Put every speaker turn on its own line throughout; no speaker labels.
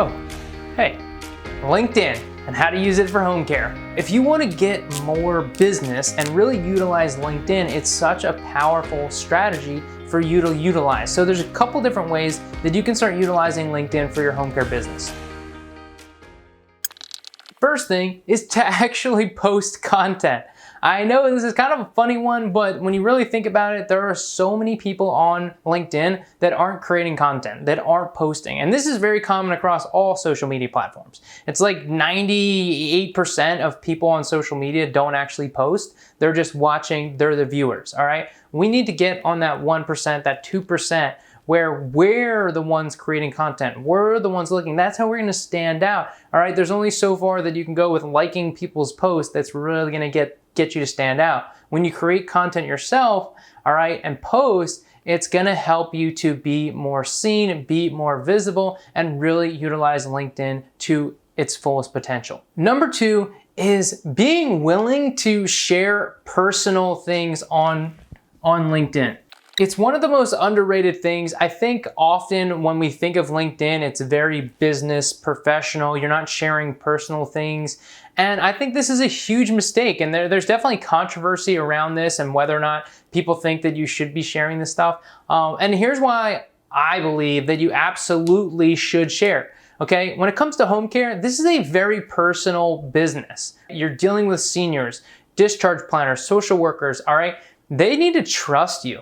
Oh, hey, LinkedIn and how to use it for home care. If you want to get more business and really utilize LinkedIn, it's such a powerful strategy for you to utilize. So there's a couple different ways that you can start utilizing LinkedIn for your home care business. First thing is to actually post content. I know this is kind of a funny one, but when you really think about it, there are so many people on LinkedIn that aren't creating content, that aren't posting. And this is very common across all social media platforms. It's like 98% of people on social media don't actually post. They're just watching, they're the viewers, all right? We need to get on that 1%, that 2%, where we're the ones creating content, we're the ones looking. That's how we're gonna stand out, all right? There's only so far that you can go with liking people's posts that's really gonna get you to stand out. When you create content yourself, all right, and post, it's gonna help you to be more seen, be more visible, and really utilize LinkedIn to its fullest potential. Number 2 is being willing to share personal things on LinkedIn. It's one of the most underrated things. I think often when we think of LinkedIn, it's very business, professional. You're not sharing personal things. And I think this is a huge mistake. And there's definitely controversy around this and whether or not people think that you should be sharing this stuff. And here's why I believe that you absolutely should share. Okay, when it comes to home care, this is a very personal business. You're dealing with seniors, discharge planners, social workers, all right? They need to trust you.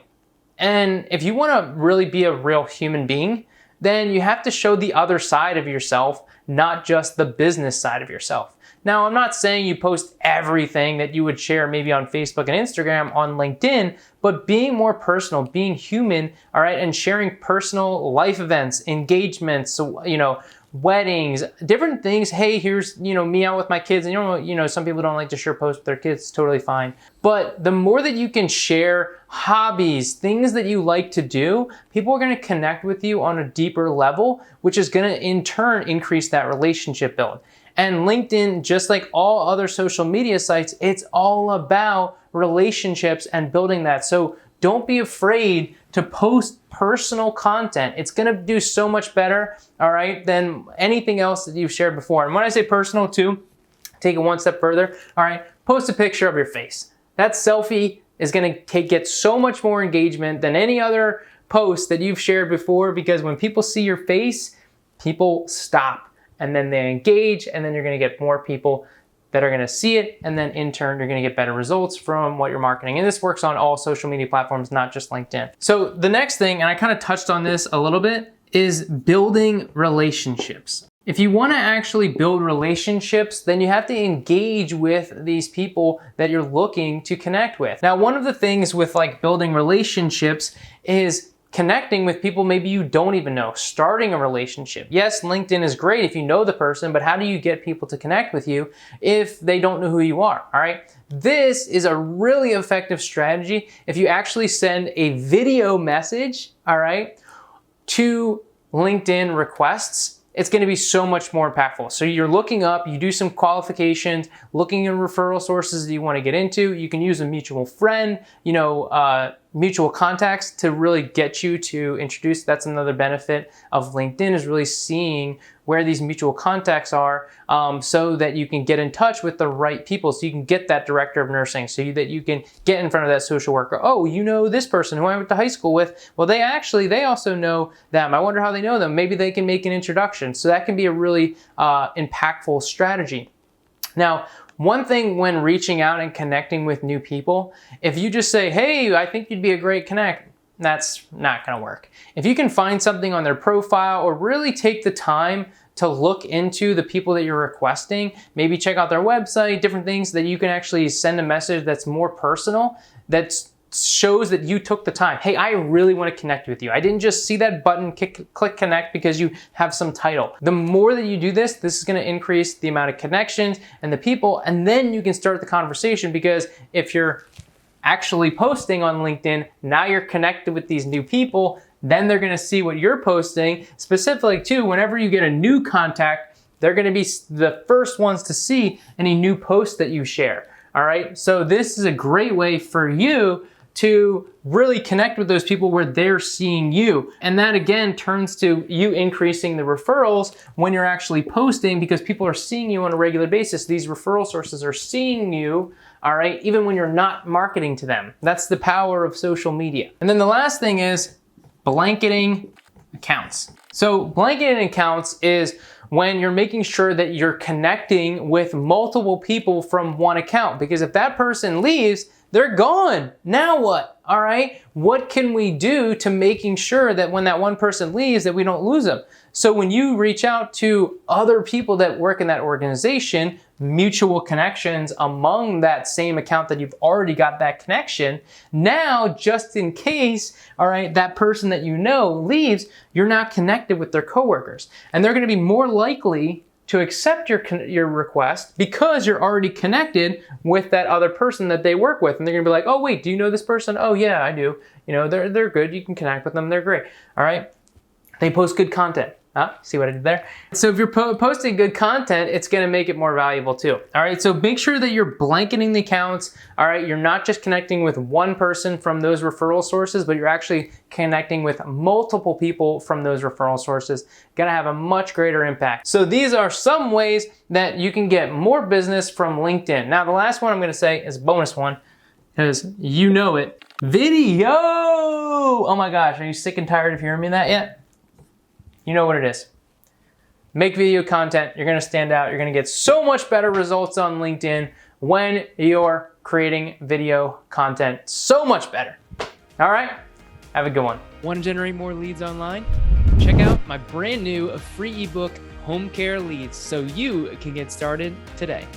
And if you want to really be a real human being, then you have to show the other side of yourself, not just the business side of yourself. Now, I'm not saying you post everything that you would share maybe on Facebook and Instagram on LinkedIn, but being more personal, being human, all right, and sharing personal life events, engagements, so, weddings, different things. Hey, here's, me out with my kids. And some people don't like to share posts with their kids. It's totally fine. But the more that you can share hobbies, things that you like to do, people are going to connect with you on a deeper level, which is going to in turn increase that relationship build. And LinkedIn, just like all other social media sites, it's all about relationships and building that. So don't be afraid to post personal content. It's gonna do so much better, all right, than anything else that you've shared before. And when I say personal too, take it one step further, all right, post a picture of your face. That selfie is gonna get so much more engagement than any other post that you've shared before, because when people see your face, people stop and then they engage, and then you're gonna get more people that are gonna see it, and then in turn, you're gonna get better results from what you're marketing. And this works on all social media platforms, not just LinkedIn. So the next thing, and I kind of touched on this a little bit, is building relationships. If you wanna actually build relationships, then you have to engage with these people that you're looking to connect with. Now, one of the things with building relationships is connecting with people maybe you don't even know, starting a relationship. Yes, LinkedIn is great if you know the person, but how do you get people to connect with you if they don't know who you are, all right? This is a really effective strategy if you actually send a video message, all right, to LinkedIn requests. It's gonna be so much more impactful. So you're looking up, you do some qualifications, looking at referral sources that you wanna get into. You can use a mutual friend, mutual contacts to really get you to introduce. That's another benefit of LinkedIn, is really seeing where these mutual contacts are, so that you can get in touch with the right people. So you can get that director of nursing, so that you can get in front of that social worker. Oh, this person who I went to high school with. Well, they also know them. I wonder how they know them. Maybe they can make an introduction. So that can be a really impactful strategy. Now, one thing when reaching out and connecting with new people, if you just say, hey, I think you'd be a great connect, that's not gonna work. If you can find something on their profile or really take the time to look into the people that you're requesting, maybe check out their website, different things that you can actually send a message that's more personal, that shows that you took the time. Hey, I really want to connect with you. I didn't just see that button, click connect because you have some title. The more that you do this is going to increase the amount of connections and the people, and then you can start the conversation, because if you're actually posting on LinkedIn, now you're connected with these new people, then they're gonna see what you're posting. Specifically too, whenever you get a new contact, they're gonna be the first ones to see any new posts that you share, all right? So this is a great way for you to really connect with those people where they're seeing you. And that again turns to you increasing the referrals when you're actually posting, because people are seeing you on a regular basis. These referral sources are seeing you, all right, even when you're not marketing to them. That's the power of social media. And then the last thing is blanketing accounts. So blanketing accounts is when you're making sure that you're connecting with multiple people from one account, because if that person leaves, they're gone. Now what? All right. What can we do to making sure that when that one person leaves, that we don't lose them? So when you reach out to other people that work in that organization, mutual connections among that same account that you've already got that connection, now just in case, all right, that person that you know leaves, you're now connected with their coworkers, and they're going to be more likely to accept your request because you're already connected with that other person that they work with. And they're gonna be like, oh wait, do you know this person? Oh yeah, I do. You know, they're good, you can connect with them, they're great. All right, they post good content. See what I did there? So if you're posting good content, it's gonna make it more valuable too. All right, so make sure that you're blanketing the accounts. All right, you're not just connecting with one person from those referral sources, but you're actually connecting with multiple people from those referral sources. Gonna have a much greater impact. So these are some ways that you can get more business from LinkedIn. Now, the last one I'm gonna say is a bonus one, because you know it. Video! Oh my gosh, are you sick and tired of hearing me that yet? You know what it is. Make video content, you're gonna stand out, you're gonna get so much better results on LinkedIn when you're creating video content. So much better. All right, have a good one. Want to generate more leads online? Check out my brand new free ebook, Home Care Leads, so you can get started today.